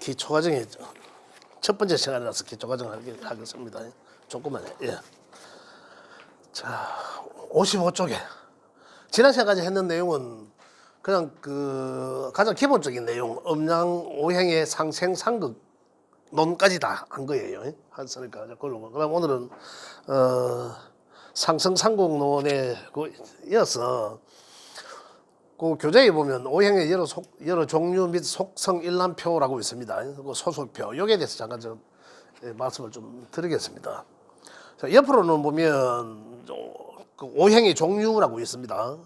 기초과정이 첫 번째 시간이라서 기초과정 하겠습니다. 조금만. 예. 자, 55쪽에 지난 시간까지 했는 내용은 그냥 그 가장 기본적인 내용, 음양 오행의 상생 상극 논까지 다 한 거예요. 했으니까 그러고 그럼 오늘은 상승 상극론에 이어서 그 교재에 보면 오행의 여러 종류 및 속성 일람표라고 있습니다. 그 소속표 여기에 대해서 잠깐 좀 말씀을 좀 드리겠습니다. 자, 옆으로는 보면 그 오행의 종류라고 있습니다.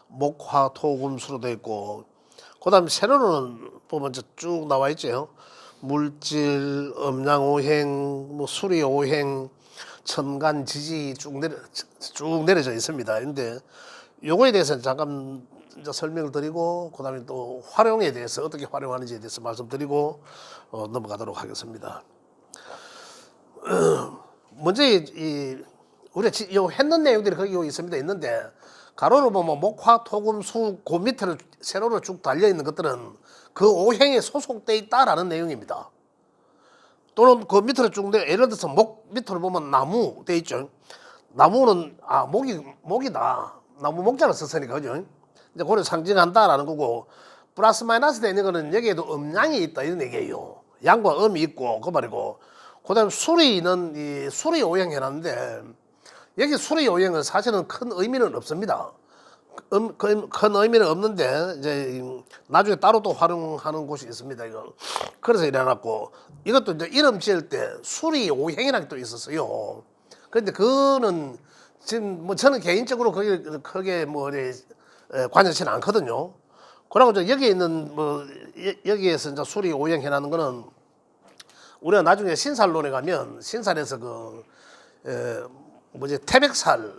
목, 화, 토, 금, 수로 되어 있고, 그다음 세로는 보면 쭉 나와 있죠. 물질, 음양 오행, 뭐 수리 오행, 천간, 지지 쭉 내려져 있습니다. 근데 요거에 대해서는 잠깐 이제 설명을 드리고, 그다음에 또 활용에 대해서 어떻게 활용하는지에 대해서 말씀드리고 넘어가도록 하겠습니다. 먼저 우리가 요 했는 내용들이 거기 있습니다. 있는데 가로로 보면 목화, 토금, 수, 그 밑으로 세로로 쭉 달려 있는 것들은 그 오행에 소속돼 있다라는 내용입니다. 또는 그 밑으로 쭉 예를 들어서 목 밑으로 보면 나무 돼 있죠. 나무는 목이다. 나무 목자를 썼으니까 그죠? 이제 그걸 상징한다라는 거고, 플러스 마이너스 되는 거는 여기에도 음양이 있다 이런 얘기예요. 양과 음이 있고 그 말이고, 그다음 수리는 이 수리 오행 해놨는데 여기 수리 오행은 사실은 큰 의미는 없습니다. 큰 의미는 없는데 이제 나중에 따로 또 활용하는 곳이 있습니다. 이거 그래서 이래놨고, 이것도 이제 이름 지을 때 수리 오행이라는 게 또 있었어요. 그런데 그거는 지금 뭐 저는 개인적으로 거기 크게 뭐 관여치는 않거든요. 그러고 이제 여기 있는 뭐 여기에서 이제 수리 오행 해놨는 거는 우리가 나중에 신살론에 가면 신살에서 태백살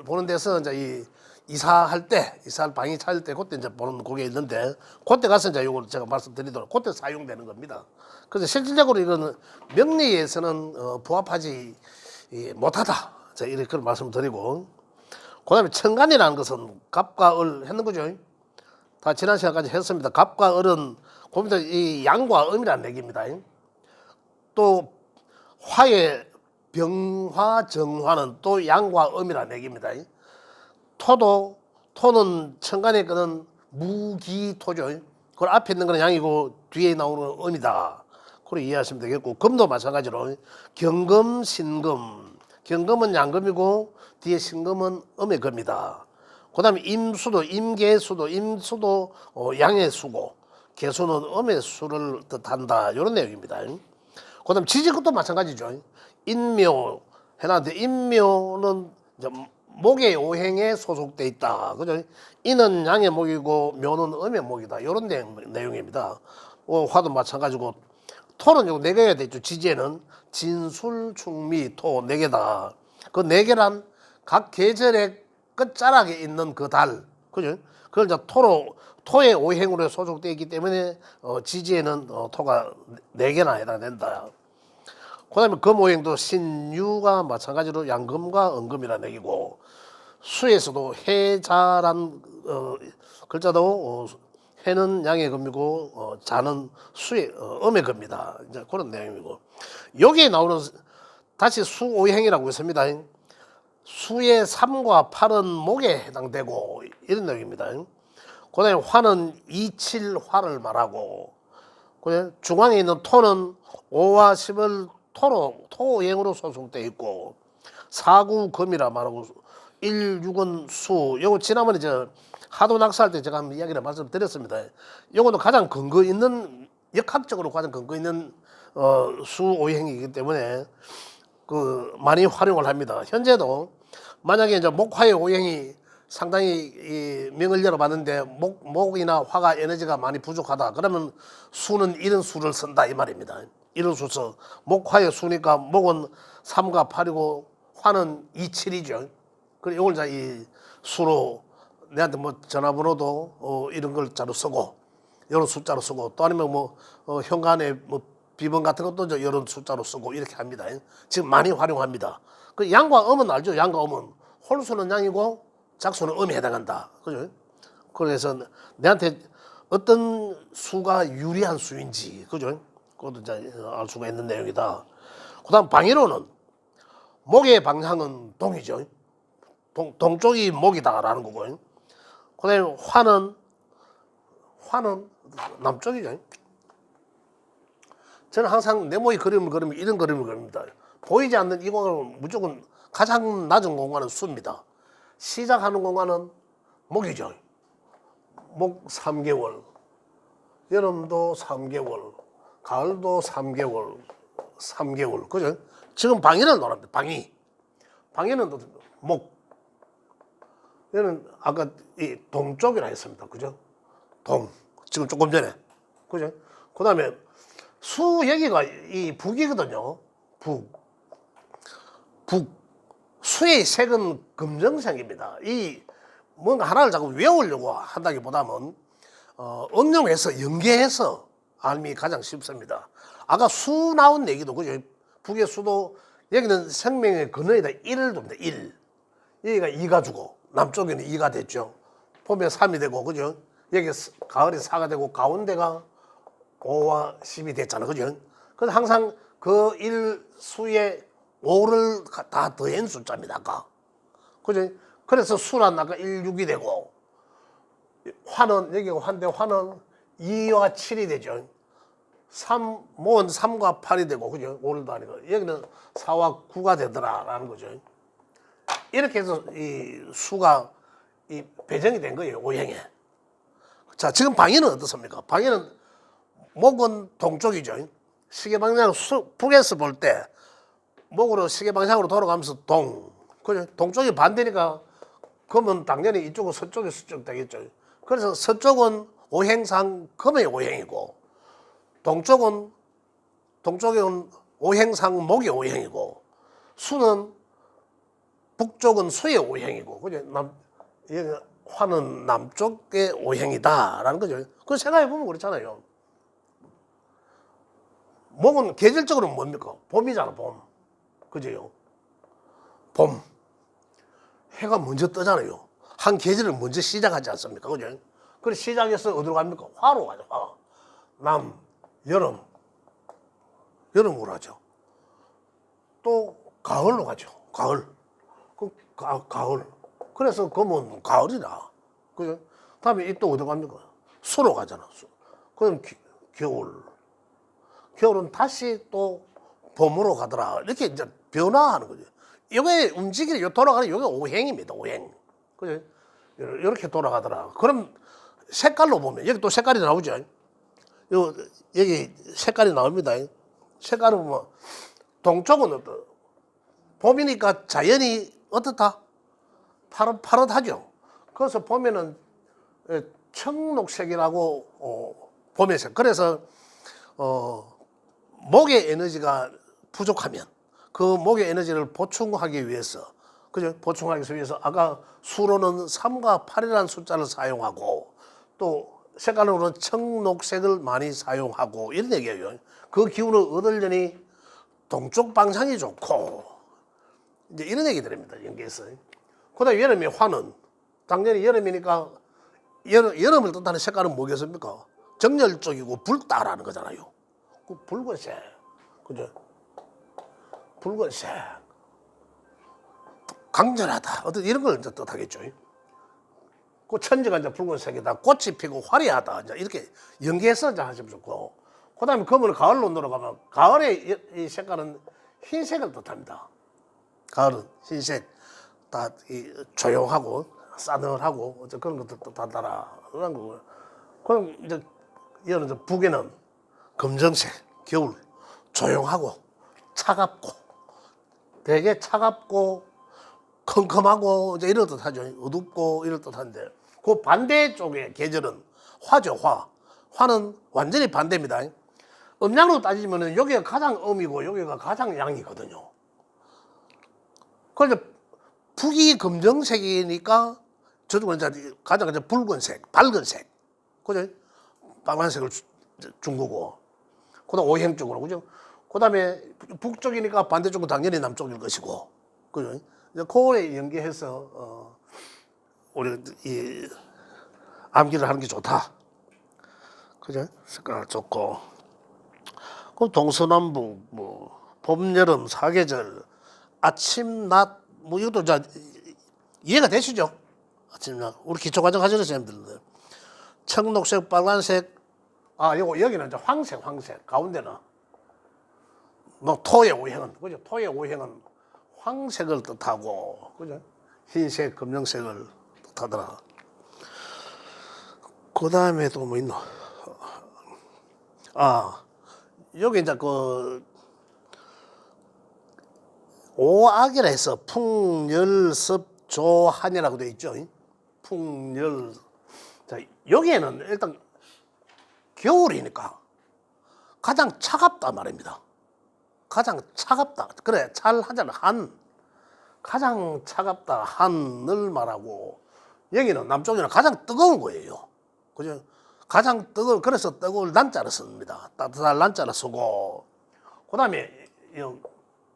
보는 데서 이제 이사할 방이 찾을 때 그때 이제 보는 그게 있는데, 그때 가서 이제 이걸 제가 말씀드리도록 그때 사용되는 겁니다. 그래서 실질적으로 이거는 명리에서는 부합하지 못하다. 자, 이렇게 그런 말씀을 드리고, 그다음에 천간이라는 것은 갑과 을 했는 거죠. 다 지난 시간까지 했습니다. 갑과 을은 보면 이 양과 음이라는 얘기입니다. 또 화의 병화 정화는 또 양과 음이라는 얘기입니다. 토는 천간에 끄는 무기토죠. 그걸 앞에 있는 거는 양이고 뒤에 나오는 음이다. 그렇게 이해하시면 되겠고, 금도 마찬가지로 경금, 신금, 경금은 양금이고 뒤에 신금은 음의 금이다. 그 다음에 임수도 임수도 양의 수고, 개수는 음의 수를 뜻한다. 이런 내용입니다. 그 다음 지지것도 마찬가지죠. 인묘 해놨는데 인묘는 이제 목의 오행에 소속돼 있다. 그죠? 인은 양의 목이고 묘는 음의 목이다. 이런 내용입니다. 화도 마찬가지고, 토는 요네 개가 되죠. 지지에는 진술, 충미, 토 네 개다. 그 네 개란 각 계절의 끝자락에 있는 그 달, 그죠? 그걸 이제 토의 오행으로 소속되어 있기 때문에 지지에는 토가 네 개나 해당된다. 그다음에 금 오행도 신유가 마찬가지로 양금과 은금이라는 얘기고, 수에서도 해자란 글자도 해는 양의 금이고 자는 수의 음의 금이다. 이제 그런 내용이고, 여기에 나오는 다시 수 오행이라고 있습니다. 수의 3과 8은 목에 해당되고 이런 내용입니다. 그다음에 화는 27화를 말하고, 중앙에 있는 토는 5와 10을 토오행으로 소속되어 있고, 4구 금이라 말하고 1, 6은 수. 요거 지난번에 하도 낙사할 때 제가 한번 이야기를 말씀드렸습니다. 요것도 가장 근거 있는, 역학적으로 가장 근거 있는 수 오행이기 때문에 많이 활용을 합니다. 현재도 만약에 이제 목화의 오행이 상당히 명을 열어봤는데 목이나 화가 에너지가 많이 부족하다 그러면 수는 이런 수를 쓴다 이 말입니다. 이런 수 써. 목화의 수니까 목은 3과 8이고 화는 2, 7이죠. 그리고 이걸 이 수로 내한테 뭐 전화번호도 이런 걸 자로 쓰고 이런 숫자로 쓰고, 또 아니면 현관에 비번 같은 것도 이런 숫자로 쓰고 이렇게 합니다. 지금 많이 활용합니다. 그 양과 음은 알죠? 양과 음은 홀수는 양이고 작수는 음에 해당한다. 그죠? 그래서 내한테 어떤 수가 유리한 수인지, 그죠? 그것도 이제 알 수가 있는 내용이다. 그다음 방위로는 목의 방향은 동이죠. 동쪽이 목이다라는 거고요. 그다음에 화는 남쪽이죠. 저는 항상 네모의 그림을 그리면 이런 그림을 그립니다. 보이지 않는 이 공간은 무조건 가장 낮은 공간은 수입니다. 시작하는 공간은 목이죠. 목 3개월, 여름도 3개월, 가을도 3개월, 그죠? 지금 방위를 논합니다. 방위는 목. 얘는 아까 이 동쪽이라 했습니다. 그죠? 지금 조금 전에. 그죠? 그 다음에 수 여기가 이 북이거든요. 수의 색은 검정색입니다. 이 뭔가 하나를 자꾸 외우려고 한다기보다는 응용해서 연계해서 알미 가장 쉽습니다. 아까 수 나온 얘기도 그죠? 북의 수도 여기는 생명의 근원에다 1을 둡니다. 1. 여기가 2가 주고 남쪽에는 2가 됐죠. 봄에 3이 되고 그죠? 여기 가을에 4가 되고 가운데가 5와 10이 됐잖아. 그죠? 그래서 항상 그 1수에 5를 다 더한 숫자입니다. 아까. 그죠? 그래서 수란 아까 1, 6이 되고 화는 여기가 화인데 화는 2와 7이 되죠. 모은 3과 8이 되고 그죠? 5를 더하니까 여기는 4와 9가 되더라라는 거죠. 이렇게 해서 이 수가 이 배정이 된 거예요. 오행에. 자, 지금 방위는 어떻습니까? 방위는 목은 동쪽이죠. 시계 방향 북에서 볼 때 목으로 시계 방향으로 돌아가면서 그죠? 동쪽이 반대니까 그러면 당연히 이쪽은 서쪽에 수쪽 되겠죠. 그래서 서쪽은 오행상 금의 오행이고 동쪽은 오행상 목의 오행이고 수는 북쪽은 수의 오행이고 그죠? 화는 남쪽의 오행이다라는 거죠. 그 생각해 보면 그렇잖아요. 목은 계절적으로 뭡니까? 봄이잖아, 봄. 그죠? 봄. 해가 먼저 뜨잖아요. 한 계절을 먼저 시작하지 않습니까? 그죠? 그래서 시작해서 어디로 갑니까? 화로 가죠, 화. 여름으로 가죠. 또 가을로 가죠. 가을. 가을. 그래서 그러면 가을이다. 그죠? 다음에 또 어디로 갑니까? 수로 가잖아. 그럼 겨울은 다시 또 봄으로 가더라. 이렇게 이제 변화하는 거죠. 이게 돌아가는 이게 오행입니다. 오행. 그죠? 이렇게 돌아가더라. 그럼 색깔로 보면 여기 또 색깔이 나오죠. 여기 색깔이 나옵니다. 색깔은 뭐 동쪽은 어떤 봄이니까 자연이 어떻다? 파릇파릇하죠. 그래서 보면은 청록색이라고 봄의 색. 그래서 목의 에너지가 부족하면 그 목의 에너지를 보충하기 위해서 그죠? 보충하기 위해서 아까 수로는 3과 8이라는 숫자를 사용하고 또 색깔로는 청록색을 많이 사용하고 이런 얘기예요. 그 기운을 얻으려니 동쪽 방향이 좋고 이제 이런 얘기 드립니다. 연계해서. 그다음에 여름에 화는 당연히 여름이니까 여름을 뜻하는 색깔은 뭐겠습니까? 정열적이고 붉다라는 거잖아요. 그 붉은색, 그죠? 붉은색, 강렬하다. 어떤 이런 걸 이제 뜻하겠죠. 그 천지가 이제 붉은색이다. 꽃이 피고 화려하다. 이제 이렇게 연계해서 이제 하시면 좋고. 그다음에 그러면 가을로 넘어가면 가을의 이 색깔은 흰색을 뜻합니다. 가을은 흰색, 다 조용하고 싸늘하고 그런 것도 뜻한다라는 거고요. 그럼 이제 이런 북에는 검정색, 겨울, 조용하고 차갑고 되게 차갑고 컴컴하고 이제 이런 뜻하죠. 어둡고 이런 뜻한데 그 반대 쪽의 계절은 화죠. 화는 완전히 반대입니다. 음양으로 따지면 여기가 가장 음이고 여기가 가장 양이거든요. 그래서 북이 검정색이니까 저쪽은 이제 가장 이제 붉은색, 밝은색, 그죠? 빨간색을 준 거고. 그다음 오행 쪽으로 그죠? 그다음에 북쪽이니까 반대쪽은 당연히 남쪽일 것이고, 그죠? 이제 그거에 연계해서 우리 이 암기를 하는 게 좋다. 그죠? 색깔 좋고. 그럼 동서남북, 뭐, 봄, 여름, 사계절, 아침, 낮, 뭐, 이것도 자, 이해가 되시죠? 아침, 낮. 우리 기초과정 하시는 선생님들은. 청록색, 빨간색, 여기는 이제 황색. 가운데는. 뭐, 토의 오행은, 그죠? 토의 오행은 황색을 뜻하고, 그죠? 흰색, 검정색을 뜻하더라. 그 다음에 또 뭐 있노? 여기 이제 오악이라 해서 풍열섭조한이라고 되어 있죠. 풍열. 자, 여기에는 일단 겨울이니까 가장 차갑다 말입니다. 가장 차갑다. 그래, 잘 하잖아. 가장 차갑다. 한을 말하고, 여기는 남쪽에는 가장 뜨거운 거예요. 그죠? 가장 그래서 뜨거울 난자를 씁니다. 따뜻한 난자를 쓰고, 그 다음에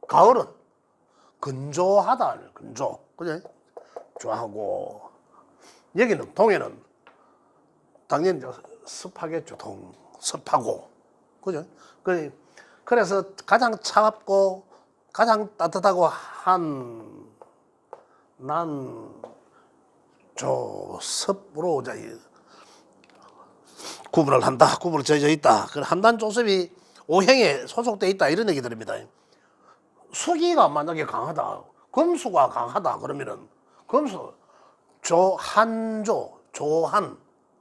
가을은 건조하다. 건조. 그죠? 좋아하고, 여기는 동해는 당연히 습하겠죠. 습하고. 그죠? 그래서 가장 차갑고, 가장 따뜻하고 섭으로 구분을 한다. 구분을 져져 있다. 한단 조섭이 오행에 소속되어 있다. 이런 얘기 드립니다. 수기가 만약에 강하다. 금수가 강하다. 그러면은 금수 조한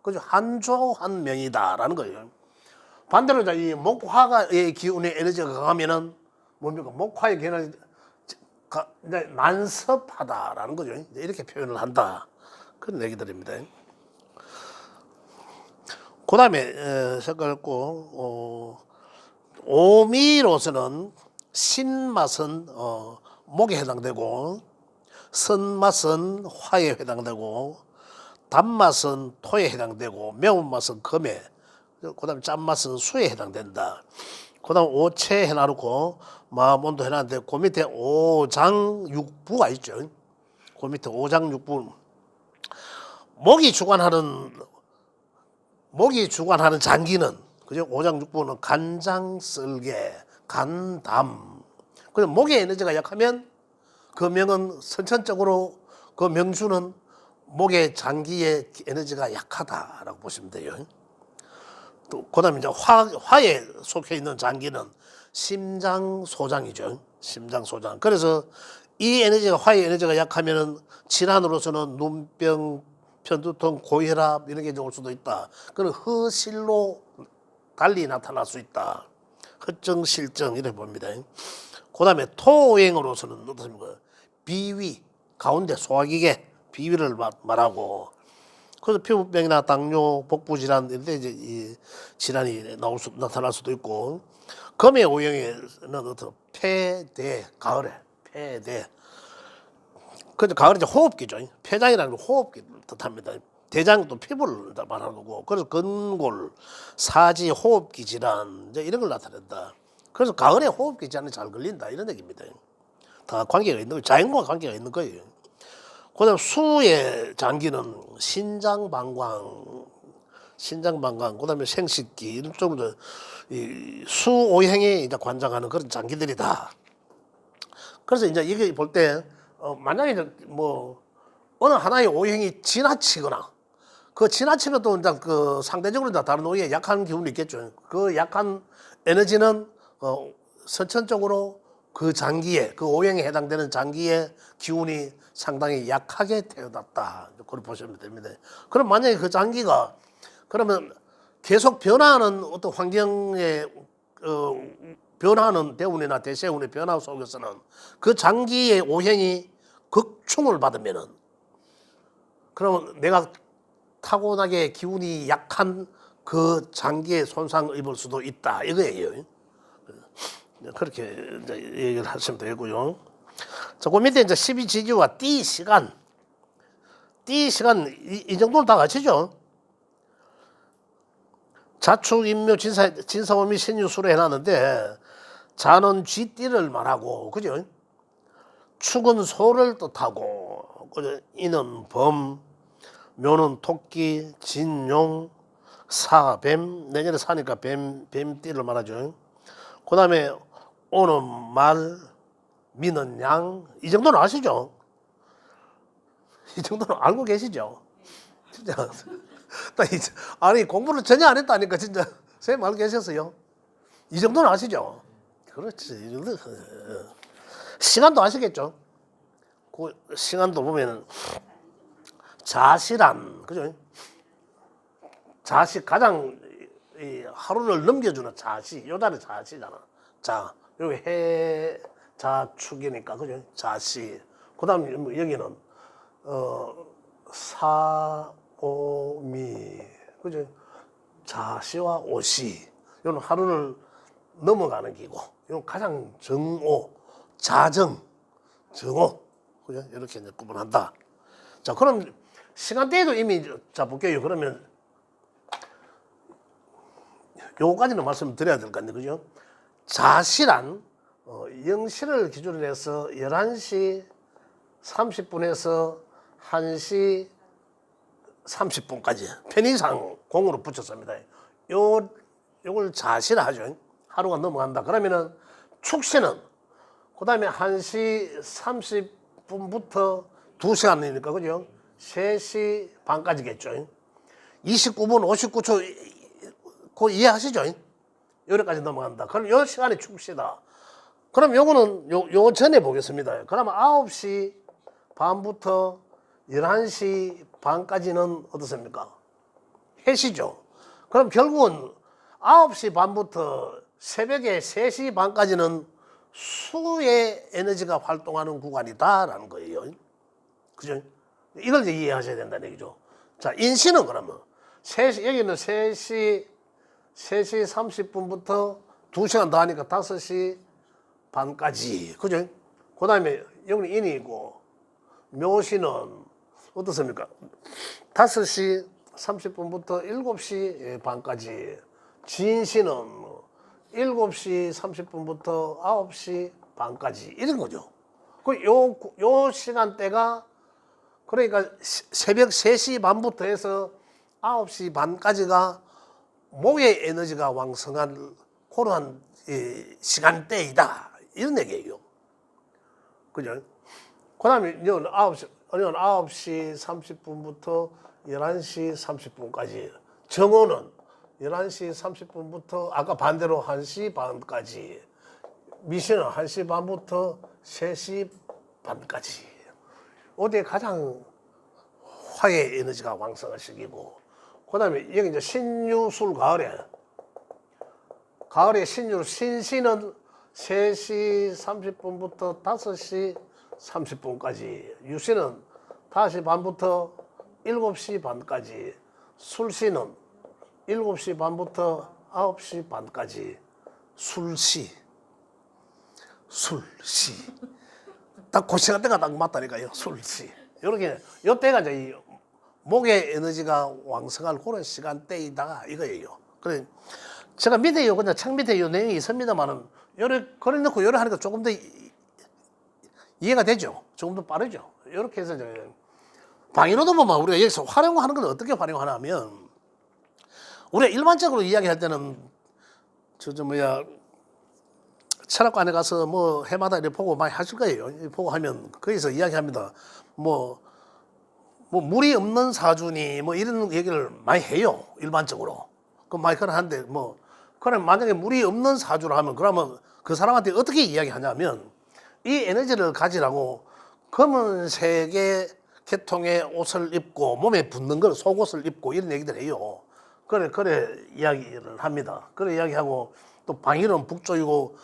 그죠? 한조한명이다라는 거예요. 반대로 이 목화의 기운의 에너지가 강하면은 뭡니까? 목화의 기운이 난섭하다라는 거죠. 이렇게 표현을 한다. 그런 얘기들입니다. 그 다음에 색깔 있고, 오미로서는 신맛은 목에 해당되고, 선맛은 화에 해당되고, 단맛은 토에 해당되고, 매운맛은 금에, 그 다음에 짠맛은 수에 해당된다. 그 다음 오체 해놔놓고 마음온도 해놨는데 그 밑에 오장육부가 있죠. 그 밑에 오장육부. 목이 주관하는 장기는, 그죠? 오장육부는 간장, 쓸개, 간담. 그래서 목의 에너지가 약하면 그 명은 선천적으로 그 명주는 목의 장기의 에너지가 약하다라고 보시면 돼요. 또 그다음에 이제 화에 속해 있는 장기는 심장소장이죠. 심장소장. 그래서 이 에너지가 화의 에너지가 약하면은 질환으로서는 눈병, 편두통, 고혈압 이런 게 올 수도 있다. 그런 허실로 달리 나타날 수 있다. 허증실증 이렇게 봅니다. 그다음에 토오행으로서는 어떻습니까? 비위 가운데 소화기계 비위를 말하고. 그래서 피부병이나 당뇨, 복부질환 이런 데 이제 이 질환이 나타날 수도 있고, 금의 오행에는 어떤 폐대, 가을에 폐대. 그래서 가을에 이제 호흡기죠. 폐장이라는 건 호흡기 뜻합니다. 대장도 피부를 말하는 거고, 그래서 근골, 사지, 호흡기 질환 이제 이런 걸 나타낸다. 그래서 가을에 호흡기 질환이 잘 걸린다 이런 얘기입니다. 다 관계가 있는 거예요. 자연과 관계가 있는 거예요. 그다음 수의 장기는 신장방광, 그다음에 생식기 이런 쪽으로 수오행에 이제 관장하는 그런 장기들이다. 그래서 이제 이게 볼 때 만약에 이제 뭐 어느 하나의 오행이 지나치거나 그 지나치면 또 이제 그 상대적으로 다른 오행에 약한 기운이 있겠죠. 그 약한 에너지는 선천적으로 그 장기에, 그 오행에 해당되는 장기의 기운이 상당히 약하게 태어났다. 그렇게 보시면 됩니다. 그럼 만약에 그 장기가 그러면 계속 변화하는 어떤 환경의 변화하는 대운이나 대세운의 변화 속에서는 그 장기의 오행이 극충을 받으면은 그러면 내가 타고나게 기운이 약한 그 장기에 손상을 입을 수도 있다 이거예요. 그렇게 이제 얘기를 하시면 되고요. 자, 그 밑에 이제 12지지와 띠 시간 이 정도는 다 아시죠? 자축, 인묘, 진사오미, 신유수로 해놨는데 자는 쥐띠를 말하고, 그죠? 축은 소를 뜻하고, 그죠? 이는 범, 묘는 토끼, 진용, 사, 뱀, 내년에 사니까 뱀띠를 말하죠. 그 다음에 오는 말, 미는 양, 이 정도는 아시죠? 이 정도는 알고 계시죠? 진짜. 아니, 공부를 전혀 안 했다니까, 진짜. 선생님 알고 계셨어요? 이 정도는 아시죠? 그렇지. 이 정도. 시간도 아시겠죠? 그 시간도 보면 자시란, 그죠? 자시, 가장 하루를 넘겨주는 자시, 요 자리 자시잖아. 자, 여기 해, 자축이니까, 그죠? 자시. 그 다음에 여기는, 사오미, 그죠? 자시와 오시. 요는 하루를 넘어가는 기고, 요 가장 정오, 자정, 정오. 그죠? 이렇게 이제 구분한다. 자, 그럼 시간대에도 이미, 자, 볼게요. 그러면 요거까지는 말씀드려야 될 것 같네, 그죠? 자시란, 0시를 기준으로 해서 11시 30분에서 1시 30분까지 편의상 공으로 붙였습니다. 요걸 자시라 하죠. 하루가 넘어간다. 그러면은 축시는 그 다음에 1시 30분부터 2시간이니까, 그죠? 3시 반까지겠죠. 29분 59초, 그거 이해하시죠? 여기까지 넘어간다. 그럼 요 시간이 축시다. 그럼 요거는 요 전에 보겠습니다. 그러면 9시 반부터 11시 반까지는 어떻습니까? 해시죠. 그럼 결국은 9시 반부터 새벽에 3시 반까지는 수의 에너지가 활동하는 구간이다라는 거예요. 그죠? 이걸 이제 이해하셔야 된다는 얘기죠. 자, 인시는 그러면 여기는 3시 30분부터 2시간 더 하니까 5시 반까지. 그죠? 그 다음에 여기는 인이고, 묘시는 어떻습니까? 5시 30분부터 7시 반까지. 진시는 7시 30분부터 9시 반까지. 이런 거죠. 요 시간대가, 그러니까 새벽 3시 반부터 해서 9시 반까지가 목의 에너지가 왕성한 그러한 시간대이다. 이런 얘기예요. 그죠? 그 다음에 9시 30분부터 11시 30분까지. 정오는 11시 30분부터 아까 반대로 1시 반까지. 미신은 1시 반부터 3시 반까지. 어디에 가장 화의 에너지가 왕성한 시기고. 그 다음에 여기 이제 신유술 가을에 신시는 3시 30분부터 5시 30분까지. 유시는 5시 반부터 7시 반까지. 술시는 7시 반부터 9시 반까지. 술시. 딱 그 시간대가 딱 맞다니까요. 술시. 요렇게, 요 때가 이제 이 목의 에너지가 왕성할 그런 시간대이다 이거예요. 그래 제가 밑에 그냥 창 밑에 요 내용이 있습니다만은 요래 그래 놓고 요래 하니까 조금 더 이해가 되죠. 조금 더 빠르죠. 이렇게 해서 이제 방위로도 보면 우리가 여기서 활용하는 건 어떻게 활용하냐면 우리가 일반적으로 이야기할 때는 철학관에 가서 뭐 해마다 이렇게 보고 많이 하실 거예요. 보고 하면 거기서 이야기합니다. 뭐 물이 없는 사주니 뭐 이런 얘기를 많이 해요. 일반적으로. 그 많이 그런 한데 그럼 만약에 물이 없는 사주를 하면 그러면 그 사람한테 어떻게 이야기하냐면 이 에너지를 가지라고 검은색의 계통의 옷을 입고 몸에 붙는 걸 속옷을 입고 이런 얘기들 해요. 그래 이야기를 합니다. 그래 이야기하고 또 방위는 북쪽이고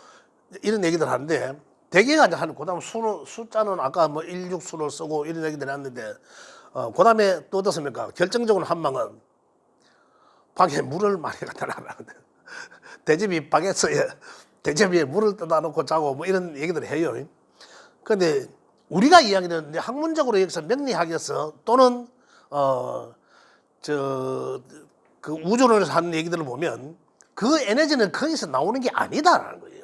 이런 얘기들 하는데 대개가 이제 그다음 숫자는 아까 16수를 쓰고 이런 얘기들 했는데 그 다음에 또 어떻습니까? 결정적으로 한 방은 방에 물을 많이 갖다 놔라는데 대접이 방에서 대접 위에 물을 떠다 놓고 자고 뭐 이런 얘기들을 해요. 그런데 우리가 이야기는 학문적으로 여기서 명리학에서 또는 그 우주론에서 하는 얘기들을 보면 그 에너지는 거기서 나오는 게 아니다라는 거예요.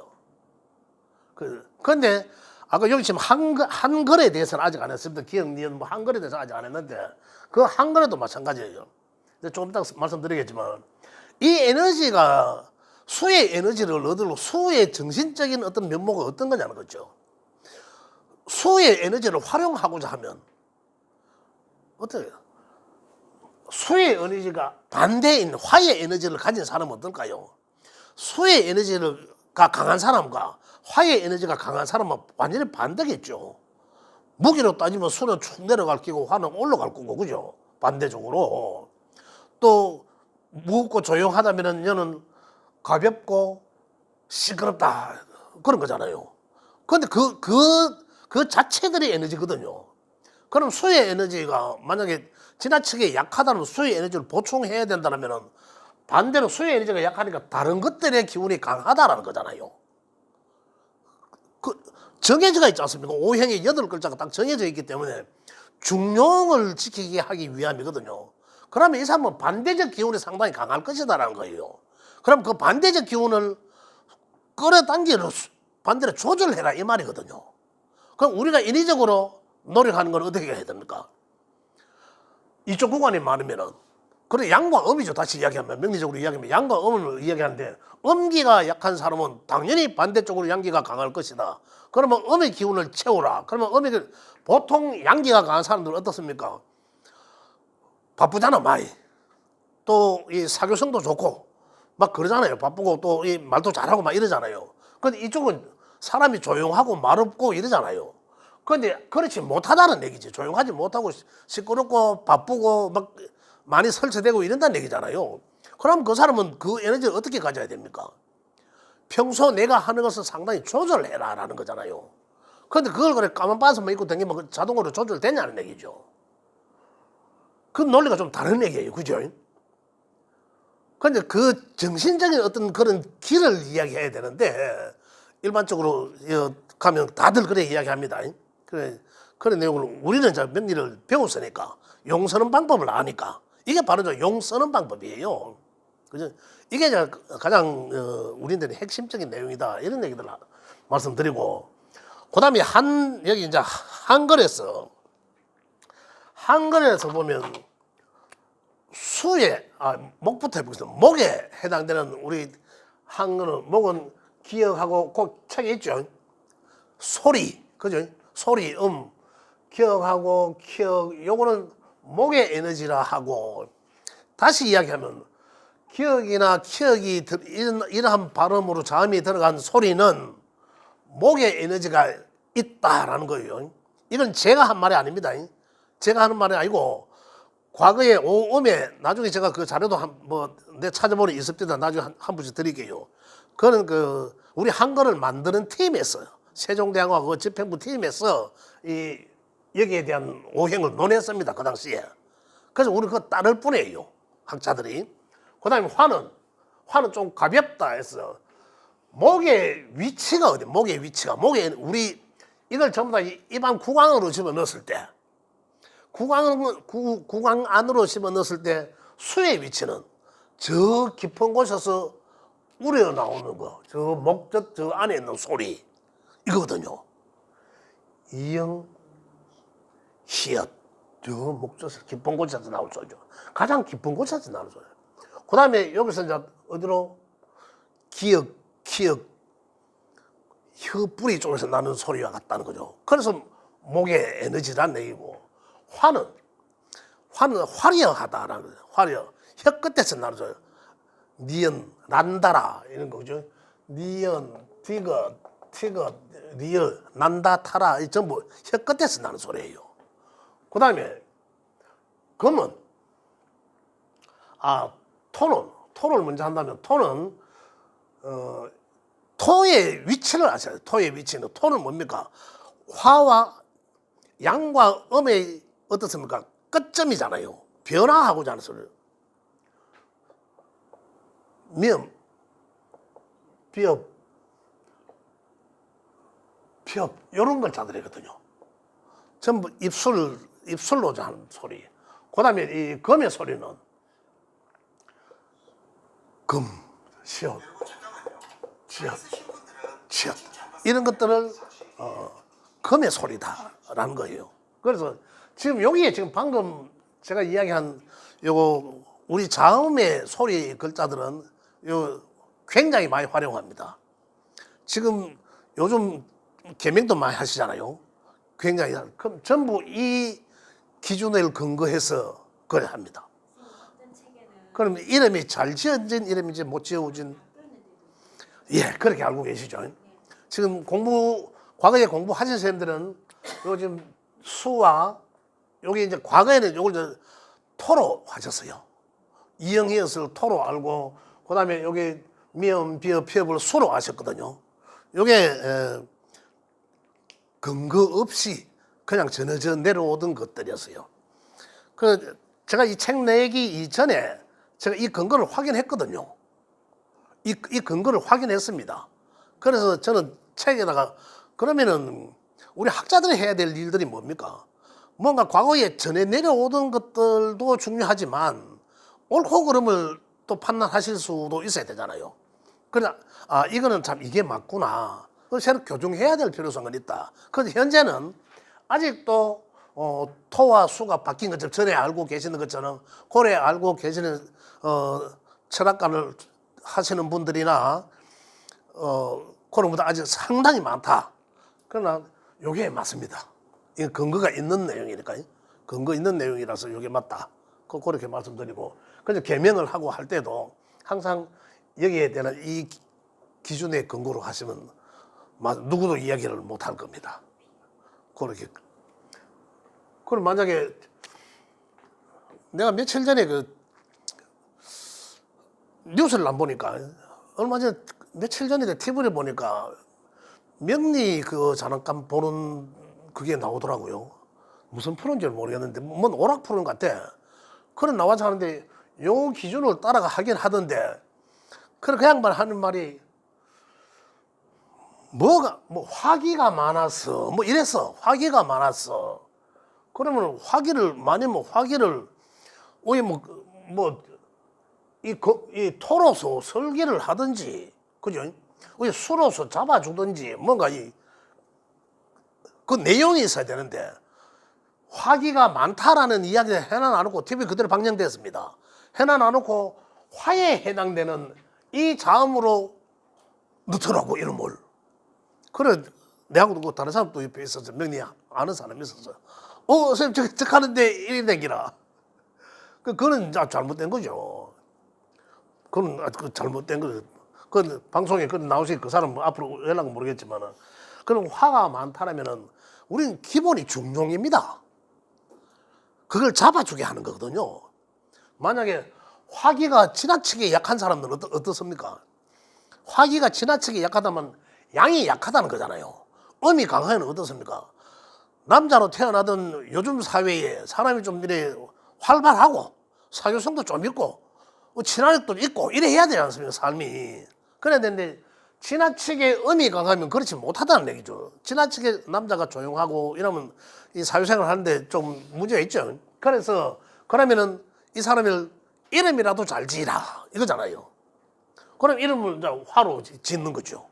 그런데 아까 여기 지금 한글에 대해서는 아직 안 했습니다. 기억, 니은 한글에 대해서 아직 안 했는데 그 한글에도 마찬가지예요. 조금 이따 말씀드리겠지만 이 에너지가 수의 에너지를 얻으려고 수의 정신적인 어떤 면모가 어떤 거냐는 거죠. 수의 에너지를 활용하고자 하면 어떻게 해요? 수의 에너지가 반대인 화의 에너지를 가진 사람은 어떨까요? 수의 에너지가 강한 사람과 화의 에너지가 강한 사람은 완전히 반대겠죠. 무기로 따지면 수는 축 내려갈 거고 화는 올라갈 거고, 그죠? 반대적으로. 또 무겁고 조용하다면 얘는 가볍고 시끄럽다, 그런 거잖아요. 그런데 그 자체들이 에너지거든요. 그럼 수의 에너지가 만약에 지나치게 약하다면 수의 에너지를 보충해야 된다면 반대로 수의 에너지가 약하니까 다른 것들의 기운이 강하다라는 거잖아요. 그 정해져 있지 않습니까? 오행의 8글자가 딱 정해져 있기 때문에 중용을 지키게 하기 위함이거든요. 그러면 이 사람은 반대적 기운이 상당히 강할 것이다라는 거예요. 그럼 그 반대적 기운을 끌어당기는 반대로 조절해라, 이 말이거든요. 그럼 우리가 인위적으로 노력하는 건 어떻게 해야 됩니까? 이쪽 구간이 많으면은, 그래, 양과 음이죠. 다시 이야기하면, 명리적으로 이야기하면 양과 음을 이야기하는데, 음기가 약한 사람은 당연히 반대쪽으로 양기가 강할 것이다. 그러면 음의 기운을 채우라. 그러면 보통 양기가 강한 사람들은 어떻습니까? 바쁘잖아, 많이. 또 이 사교성도 좋고 막 그러잖아요. 바쁘고 또 이 말도 잘하고 막 이러잖아요. 근데 이쪽은 사람이 조용하고 말없고 이러잖아요. 근데 그렇지 못하다는 얘기지. 조용하지 못하고 시끄럽고 바쁘고 막 많이 설치되고 이런다는 얘기잖아요. 그럼 그 사람은 그 에너지를 어떻게 가져야 됩니까? 평소 내가 하는 것을 상당히 조절해라 라는 거잖아요. 그런데 그걸 그래 까만 반스만 입고 다니면 자동으로 조절되냐는 얘기죠. 그 논리가 좀 다른 얘기예요. 그죠? 그런데 그 정신적인 어떤 그런 길을 이야기해야 되는데, 일반적으로 가면 다들 그래 이야기합니다. 그런 내용을 우리는 이제 명리를 배웠으니까, 용 쓰는 방법을 아니까. 이게 바로 용 쓰는 방법이에요. 그죠? 이게 이제 가장 우리들의 핵심적인 내용이다, 이런 얘기들 말씀드리고, 그 다음에 여기 이제 한글에서 보면 목부터 해보겠습니다. 목에 해당되는 우리 한글은, 목은 기억하고 꼭 책에 있죠. 소리, 그죠? 소리, 기억하고 요거는 목의 에너지라 하고, 다시 이야기하면 기억이나 키역이 이러한 발음으로 자음이 들어간 소리는 목의 에너지가 있다라는 거예요. 이건 제가 한 말이 아닙니다. 제가 하는 말이 아니고, 과거에 오음에, 나중에 제가 그 자료도 내 찾아보니 있을 때다 나중에 한 분씩 드릴게요. 그거는 우리 한글을 만드는 팀에서, 세종대왕과 그 집행부 팀에서 여기에 대한 오행을 논했습니다. 그 당시에. 그래서 우리 그거 따를 뿐이에요, 학자들이. 그 다음에 화는 좀 가볍다 해서, 목의 위치가 어디? 목의 위치가, 우리 이걸 전부 다 입안 구강으로 집어넣었을 때, 구강 안으로 집어넣었을 때 수의 위치는 저 깊은 곳에서 우려 나오는 거, 저 목젖 저 안에 있는 소리, 이거거든요. 이영, 시읒, 저 목젖 깊은 곳에서 나올 소리죠. 가장 깊은 곳에서 나오는 소리. 그 다음에 여기서 이제 어디로? 기역, 혀 뿌리 쪽에서 나는 소리와 같다는 거죠. 그래서 목의 에너지란 얘기고, 화는 화려하다라는 거죠. 혀 끝에서 나는 소리. 니은, 난다라, 이런 거죠. 니은, 디귿, 리을, 난다, 타라, 이 전부 혀 끝에서 나는 소리예요. 그 다음에 금은, 톤을 먼저 한다면, 톤은 토의 위치를 아셔야 돼요. 토의 위치는, 톤은 뭡니까? 화와 양과 음의 어떻습니까? 끝점이잖아요. 변화하고자 하는 소리예요. 미음, 비읍, 이런 글자들이거든요. 전부 입술로 하는 소리. 그 다음에 이 금의 소리는 금, 시옷, 치읓, 이런 것들을 금의 소리다라는 거예요. 그래서 지금 여기에 지금 방금 제가 이야기한 요거 우리 자음의 소리 글자들은 요 굉장히 많이 활용합니다. 지금 요즘 개명도 많이 하시잖아요. 굉장히 그럼 전부 이 기준을 근거해서 그래 합니다. 그럼 이름이 잘 지어진 이름인지 못 지어진 예 그렇게 알고 계시죠. 지금 과거에 공부하신 선생님들은 요즘 수와 여기 이제 과거에는 요걸 이제 토로 하셨어요. 이영희엇을 토로 알고 그다음에 여기 미음, 비읍, 피읍을 수로 하셨거든요. 요게 근거 없이 그냥 전해져 내려오던 것들이었어요. 그 제가 이 책 내기 이전에 제가 이 근거를 확인했거든요. 이 근거를 확인했습니다. 그래서 저는 책에다가 그러면은 우리 학자들이 해야 될 일들이 뭡니까? 뭔가 과거에 전해 내려오던 것들도 중요하지만 옳고 그름을 또 판단하실 수도 있어야 되잖아요. 그래서 이거는 참 이게 맞구나. 새로 교정해야 될 필요성은 있다. 그런데 현재는 아직도 토와 수가 바뀐 것처럼 전에 알고 계시는 것처럼 고래 알고 계시는 철학관을 하시는 분들이나 그런 분들 아직 상당히 많다. 그러나 요게 맞습니다. 이게 근거가 있는 내용이니까요. 근거 있는 내용이라서 요게 맞다. 그렇게 말씀드리고 그래서 개명을 하고 할 때도 항상 여기에 대한 이 기준의 근거로 하시면 누구도 이야기를 못 할 겁니다. 그렇게. 그럼 만약에 내가 며칠 전에 그 뉴스를 안 보니까 얼마 전에 며칠 전에 TV를 보니까 명리 그 장난감 보는 그게 나오더라고요. 무슨 프로인지 모르겠는데 뭔 오락 프로인 것 같아. 그런 나와서 하는데 요 기준을 따라가 하긴 하던데 그 양반 하는 말이 화기가 많아서 이래서 화기가 많았어. 그러면 화기를 많으면 화기를 이 토로서 설계를 하든지 그죠? 수로서 잡아주든지 뭔가 그 내용이 있어야 되는데 화기가 많다라는 이야기를 해놔놓고 TV 그대로 방영됐습니다. 해놔놓고 화에 해당되는 이 자음으로 넣더라고 이름을. 그래 내하고도 다른 사람도 옆에 있어서 명리 아는 사람이 있어서 선생님 저 하는데 이래 된기라. 그거는 잘못된 거죠. 그건 잘못된 거죠. 그 방송에 나오신 그 사람 앞으로 연락은 모르겠지만은 그럼 화가 많다라면은 우리는 기본이 중용입니다. 그걸 잡아주게 하는 거거든요. 만약에 화기가 지나치게 약한 사람들은 어떻습니까? 화기가 지나치게 약하다면 양이 약하다는 거잖아요. 음이 강하면 어떻습니까? 남자로 태어나던 요즘 사회에 사람이 좀 이래 활발하고 사교성도 좀 있고 친화력도 있고 이래 해야 되지 않습니까? 삶이. 그래야 되는데 지나치게 음이 강하면 그렇지 못하다는 얘기죠. 지나치게 남자가 조용하고 이러면 이 사회생활 하는데 좀 문제가 있죠. 그래서 그러면은 이 사람을 이름이라도 잘 지으라 이거잖아요. 그럼 이름을 이제 화로 짓는 거죠.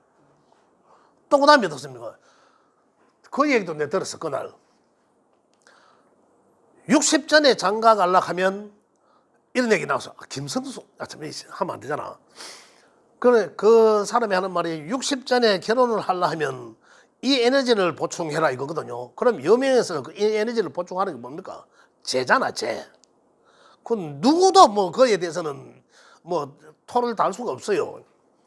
또 그다음에 어떻습니까? 그 얘기도 내가 들었어 그날. 60전에 장가 갈라 하면 이런 얘기 나와서 김성수 참 하면 안 되잖아. 그래 그 사람이 하는 말이 60전에 결혼을 하려 하면 이 에너지를 보충해라 이거거든요. 그럼 여명에서 이 에너지를 보충하는 게 뭡니까? 재잖아 재. 그 누구도 그에 대해서는 토를 달 수가 없어요.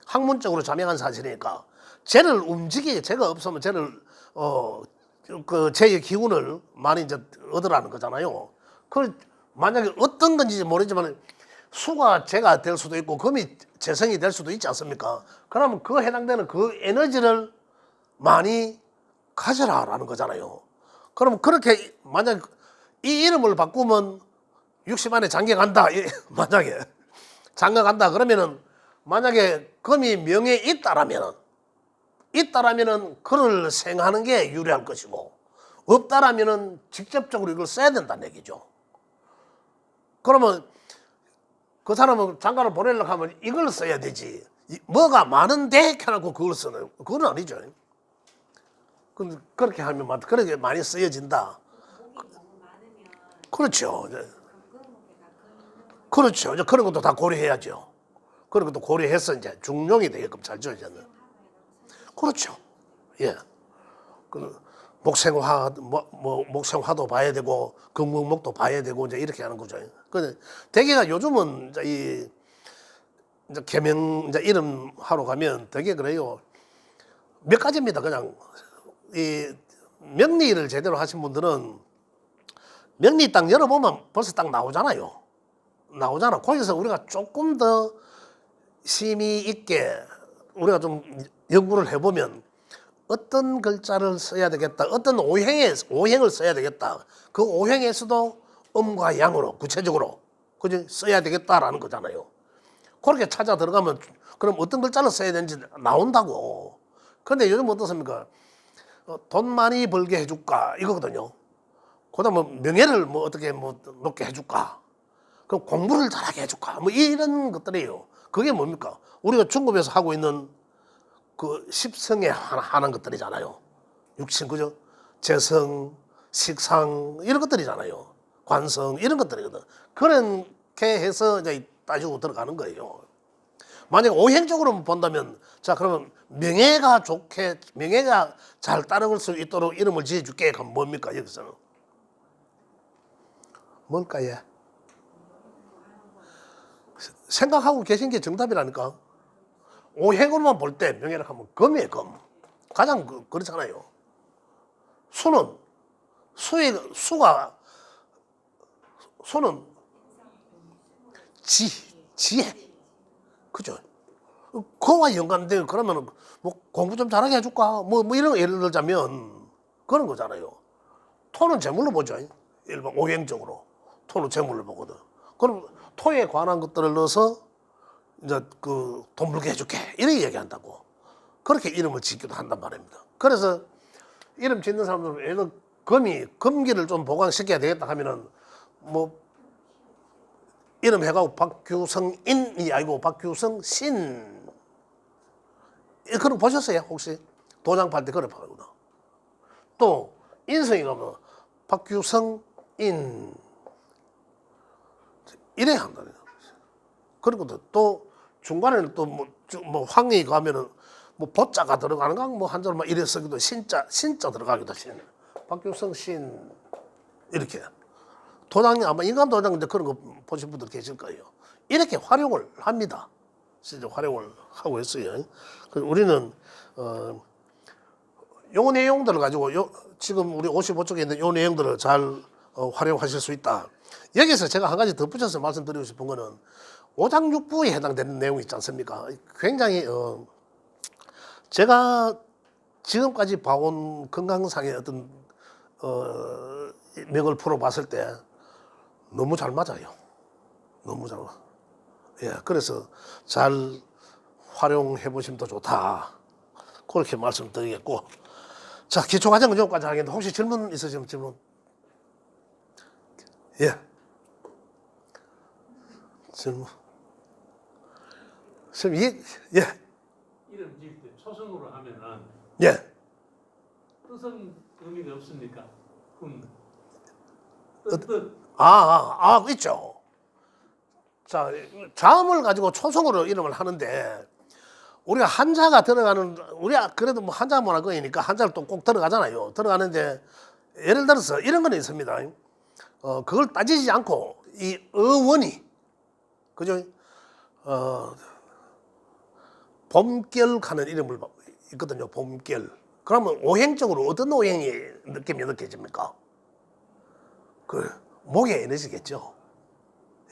학문적으로 자명한 사실이니까 재를 움직이게 재가 없으면 재를 그 재의 기운을 많이 이제 얻으라는 거잖아요. 그 만약에 어떤 건지 모르지만 수가 재가 될 수도 있고 금이 재성이 될 수도 있지 않습니까? 그러면 그 해당되는 그 에너지를 많이 가져라라는 거잖아요. 그럼 그렇게 만약 이 이름을 바꾸면 60 안에 장가 간다. 만약에 장가 간다 그러면은 만약에 금이 명에 있다라면은 그를 생하는 게 유리할 것이고 없다라면은 직접적으로 이걸 써야 된다는 얘기죠. 그러면 그 사람은 장가를 보내려고 하면 이걸 써야 되지. 뭐가 많은데 해놓고 그걸 쓰는 그건 아니죠. 근데 그렇게 하면 그렇게 많이 쓰여진다. 그렇죠. 그렇죠. 이제 그런 것도 다 고려해야죠. 그런 것도 고려해서 이제 중용이 되게끔 잘 지어졌는. 그렇죠. 예. 그 목생화 목생화도 봐야 되고 금목도 봐야 되고 이제 이렇게 하는 거죠. 근데 대개가 요즘은 이제 이제 개명 이제 이름 하러 가면 되게 그래요. 몇 가지입니다. 그냥 이 명리를 제대로 하신 분들은 명리 딱 열어보면 벌써 딱 나오잖아요. 나오잖아. 거기서 우리가 조금 더 심의 있게 우리가 좀 연구를 해보면 어떤 글자를 써야 되겠다, 어떤 오행을 써야 되겠다. 그 오행에서도 음과 양으로 구체적으로 그죠 써야 되겠다라는 거잖아요. 그렇게 찾아 들어가면 그럼 어떤 글자를 써야 되는지 나온다고. 그런데 요즘 어떻습니까? 돈 많이 벌게 해줄까 이거거든요. 그다음에 명예를 뭐 어떻게 뭐 높게 해줄까? 그럼 공부를 잘하게 해줄까? 뭐 이런 것들이에요. 그게 뭡니까? 우리가 중국에서 하고 있는 그 십성에 하는 것들이잖아요. 육신 그죠? 재성, 식상 이런 것들이잖아요. 관성 이런 것들이거든. 그렇게 해서 이제 따지고 들어가는 거예요. 만약 오행적으로 본다면 자 그러면 명예가 좋게 명예가 잘 따라올 수 있도록 이름을 지어줄게. 그럼 뭡니까 여기서는? 뭘까요? 생각하고 계신 게 정답이라니까. 오행으로만 볼 때 명예를 하면 금이에요. 금. 가장 그렇잖아요. 수는 수는 지혜. 그죠? 그와 연관된 그러면 뭐 공부 좀 잘하게 해줄까? 뭐 이런 거 예를 들자면 그런 거잖아요. 토는 재물로 보죠. 일반 오행적으로 토는 재물로 보거든. 그럼 토에 관한 것들을 넣어서 이제 그 돈 벌게 해줄게 이렇게 얘기한다고. 그렇게 이름을 짓기도 한단 말입니다. 그래서 이름 짓는 사람들은 예를 들어 금기를 좀 보강시켜야 되겠다 하면은 뭐 이름 해가고 박규성인이 아니고 박규성신 그런 거 보셨어요 혹시? 도장 팔 때 그래 파거든. 또 인성이 가면 박규성인 이래야 한다는 거예요. 그런 것도 또 중간에는 또 뭐 황이 가면은 뭐 보자가 들어가는 거 뭐 한자로 이래 쓰기도 신자 들어가기도 신 박규성 신 이렇게 도장이 아마 인간 도장인데 그런 거 보신 분들 계실 거예요. 이렇게 활용을 합니다. 진짜 활용을 하고 있어요. 우리는 요 내용들을 가지고 지금 우리 55쪽에 있는 요 내용들을 잘 활용하실 수 있다. 여기서 제가 한 가지 덧붙여서 말씀드리고 싶은 거는 오장육부에 해당되는 내용이 있지 않습니까? 굉장히 제가 지금까지 봐온 건강상의 어떤 맥을 풀어봤을 때 너무 잘 맞아요. 너무 잘 맞아요. 예, 그래서 잘 활용해 보시면 더 좋다. 그렇게 말씀드리겠고, 자 기초과정은 여기까지 하겠는데 혹시 질문 있으시면 질문. 예. 질문. 선생님, 예. 이름 지을 때 초성으로 하면은 예. 뜻은 의미가 없습니까? 있죠. 자, 자음을 가지고 초성으로 이름을 하는데 우리가 한자가 들어가는 우리가 그래도 뭐 한자 문화권이니까 한자를 또 꼭 들어가잖아요. 들어가는데 예를 들어서 이런 건 있습니다. 그걸 따지지 않고 이 어원이 그죠? 봄결 가는 이름을 있거든요. 봄결. 그러면 오행적으로 어떤 오행이 느낌이 느껴집니까? 그 목의 에너지겠죠.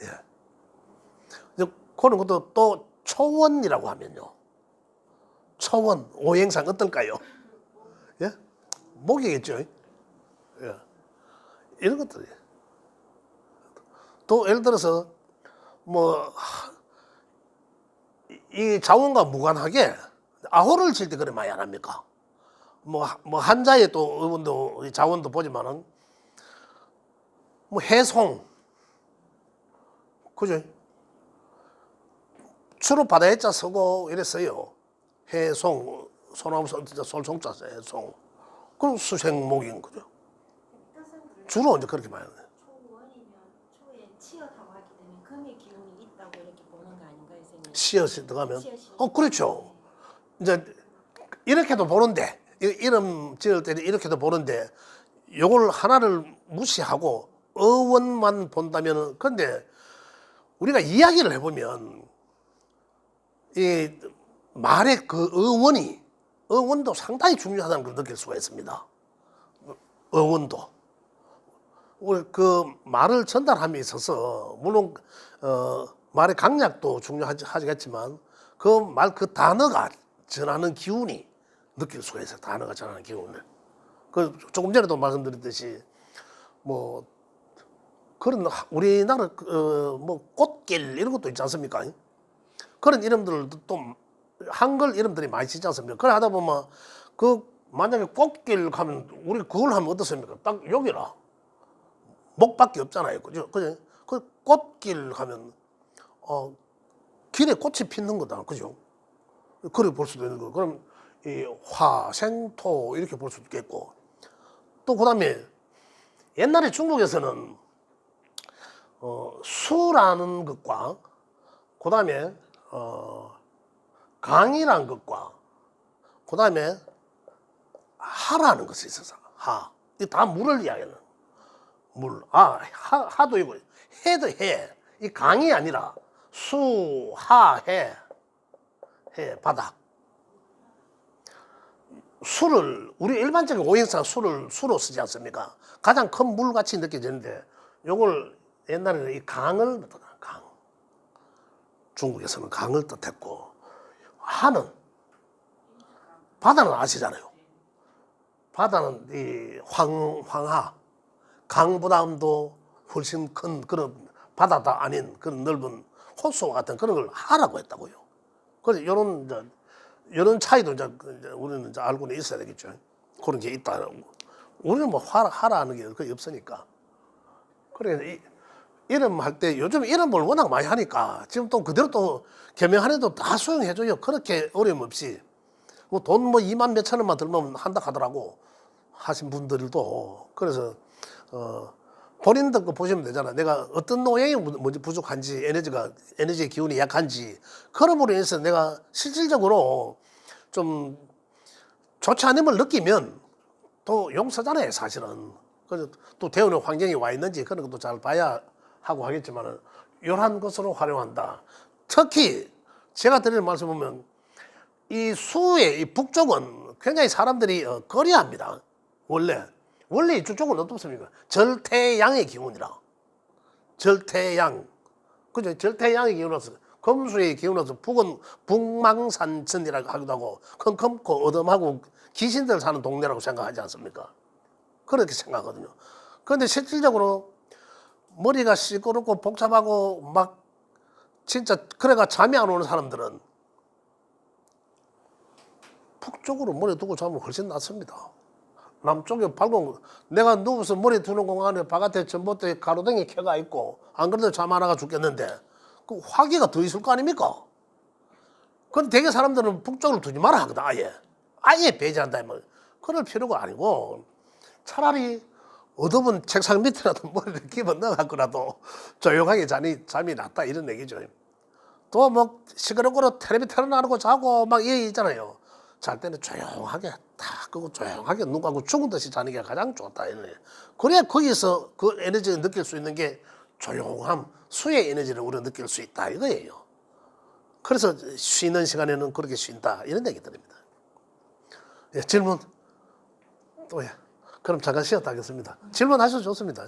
예. 그런 것도 또 초원이라고 하면요. 초원 오행상 어떨까요? 예? 목이겠죠. 예. 이런 것들이. 또 예를 들어서 뭐 이 자원과 무관하게 아호를 칠 때 그래 많이 안 합니까? 뭐 한자에 또 의문도 자원도 보지만은 뭐 해송 그죠? 주로 바다에 자 쓰고 이랬어요. 해송 소나무 솔송자 해송 그럼 수생목인 거죠. 주로 이제 그렇게 많이 해요. 초원이면 초에 치어다고 하기 때문에 금의 기운이 씨앗이 들어가면 그렇죠. 이제 이렇게도 보는데 이름 지을 때는 이렇게도 보는데 요걸 하나를 무시하고 어원만 본다면은 근데 우리가 이야기를 해보면 이 말의 그 어원도 상당히 중요하다는 걸 느낄 수가 있습니다. 어원도 우리 그 말을 전달함에 있어서 물론 말의 강약도 중요하겠지만 그 말 그 단어가 전하는 기운이 느낄 수가 있어요. 단어가 전하는 기운을. 그 조금 전에도 말씀드렸듯이 뭐 그런 우리나라 뭐 꽃길 이런 것도 있지 않습니까? 그런 이름들도 또 한글 이름들이 많이 짓지 않습니까? 그래 하다 보면 그 만약에 꽃길 가면 우리 그걸 하면 어떻습니까? 딱 여기라 목밖에 없잖아요, 그죠? 그죠? 그 꽃길 하면 길에 꽃이 피는 거다, 그죠? 그래 볼 수도 있는 거. 그럼 이 화, 생토 이렇게 볼 수도 있겠고 또 그다음에 옛날에 중국에서는 수라는 것과 그다음에 강이라는 것과 그다음에 하라는 것이 있어서 하. 이 다 물을 이야기하는 물. 하도 이거 해도 해. 이 강이 아니라 수, 하, 해. 바닥. 수를 우리 일반적인 오행상 수로 쓰지 않습니까? 가장 큰 물같이 느껴지는데 요걸 옛날에는 이 강을 뜻하다. 강. 중국에서는 강을 뜻했고 하는 바다는 아시잖아요. 바다는 이 황하 강보다도 훨씬 큰 그런 바다가 아닌 그런 넓은 호수와 같은 그런 걸 하라고 했다고요. 그래서 이런 차이도 이제 우리는 이제 알고는 있어야 되겠죠. 그런 게 있다는 거. 우리는 뭐 하라는 게 거의 없으니까. 그래 이름 할 때 요즘 이름을 워낙 많이 하니까 지금 또 그대로 또 개명하는데도 다 수용해줘요. 그렇게 어려움 없이. 뭐 돈 뭐 2만 몇천 원만 들면 한다 하더라고 하신 분들도. 그래서 본인들 거 보시면 되잖아. 내가 어떤 노예이 먼저 부족한지 에너지의 기운이 약한지 그럼으로 인해서 내가 실질적으로 좀 좋지 않음을 느끼면 또 용서잖아요, 사실은. 그래서 또 대우는 환경이 와 있는지 그런 것도 잘 봐야 하고 하겠지만은 이러한 것으로 활용한다. 특히 제가 드리는 말씀 보면 이 수의 이 북쪽은 굉장히 사람들이 꺼려합니다. 원래 이쪽은 어떻습니까? 절태양의 기운이라. 절태양. 그죠? 절태양의 기운으로서 금수의 기운으로서 북은 북망산천이라고 하기도 하고 컴컴고 어둠하고 귀신들 사는 동네라고 생각하지 않습니까? 그렇게 생각하거든요. 그런데 실질적으로 머리가 시끄럽고 복잡하고 막 진짜 그래가 잠이 안 오는 사람들은 북쪽으로 머리 두고 자면 훨씬 낫습니다. 남쪽에 밝은 내가 누워서 머리 두는 공간에 바깥에 전봇대 가로등이 켜가 있고 안 그래도 잠 안 와가 죽겠는데 그 화기가 더 있을 거 아닙니까? 그런데 대개 사람들은 북쪽을 두지 마라 하거든. 아예 배제한다 뭐 그럴 필요가 아니고 차라리 어두운 책상 밑에라도 머리를 집어 넣어갖고라도 조용하게 잠이 낫다 이런 얘기죠. 또 뭐 시끄럽고 텔레비 틀어놔놓고 자고 막 이게 있잖아요. 잘 때는 조용하게 딱 끄고 조용하게 눈 감고 죽은 듯이 자는 게 가장 좋다 이런. 그래야 거기서 그 에너지를 느낄 수 있는 게 조용함, 수의 에너지를 우리가 느낄 수 있다 이거예요. 그래서 쉬는 시간에는 그렇게 쉰다 이런 얘기 드립니다. 예, 질문 또 예. 그럼 잠깐 쉬었다 하겠습니다. 질문하셔도 좋습니다.